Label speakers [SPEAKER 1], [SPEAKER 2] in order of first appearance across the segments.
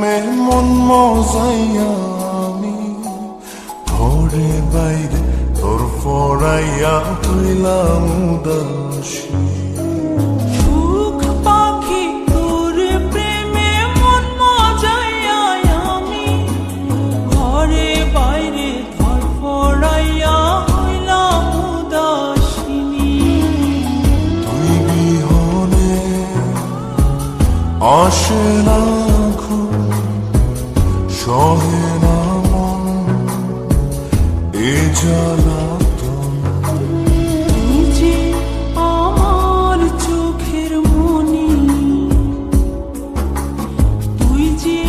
[SPEAKER 1] প্রেমে মন মজাইয়া আমি ঘরে বাইরে তোর ফরাইয়া হইলাম উদাসী।
[SPEAKER 2] সুখ পাখি তোর প্রেমে মন মজাইয়া আমি ঘরে বাইরে ধরফরাইয়া হইলাম উদাসিনী।
[SPEAKER 1] তুই বিহনে আসে না ঘুম, সহে না মন এ জ্বালাতন।
[SPEAKER 2] তুই যে আমার চোখের মনি, তুই যে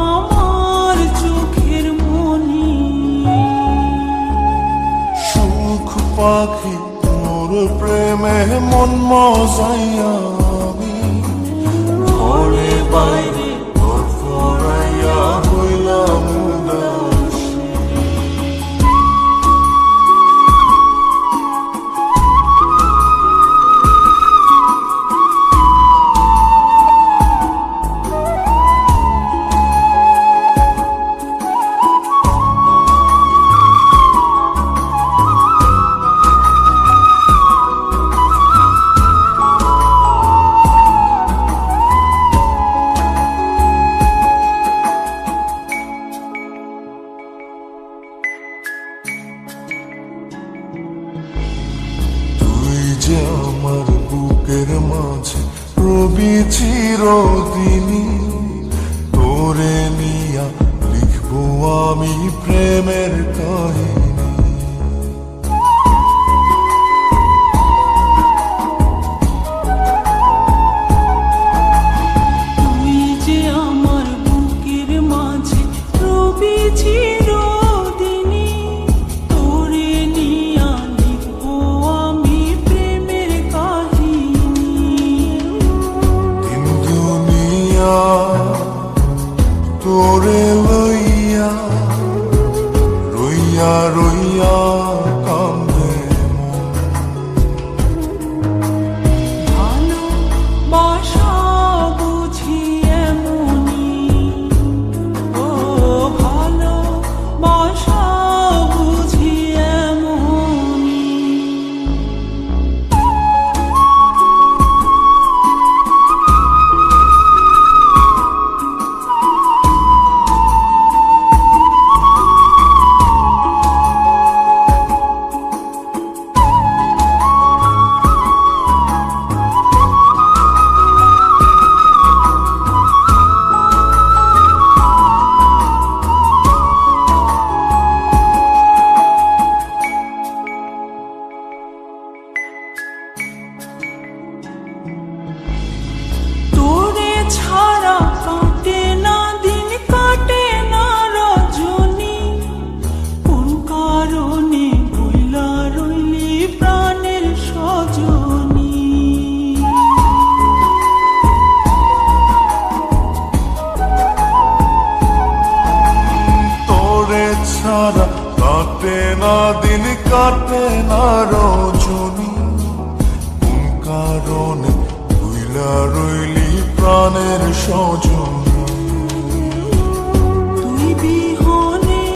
[SPEAKER 2] আমার চোখের মনি।
[SPEAKER 1] সুখ পাখি তোর প্রেমে মন মজাইয়া আমি ঘরে বাইরে তোর ফরাইয়া হইলাম উদাসী। যে আমার বুকের মাঝে রবি চিরদিনী, তোরে নিয়া লিখবো আমি প্রেমের কাহিনী।
[SPEAKER 2] তুই যে আমার বুকের মাঝে রবি চিরদিনী, তোরে নিয়া লিখবো আমি প্রেমের কাহিনী।
[SPEAKER 1] দিন দুনিয়া তোরে লইয়া রইয়া রইয়া কান্দে মন।
[SPEAKER 2] ভালোবাসা বুঝি এমনি, ও ভালোবাসা বুঝি এমনি। তোরে ছাড়া কাটে না দিন, কাটে না রজনী। কোন কারণে বইলা রইলি প্রাণের সজনী।
[SPEAKER 1] তোরে ছাড়া কাটে না দিন, কাটে না রজনী। কোন কারণে ভুইলা রইলি প্রাণের সজন।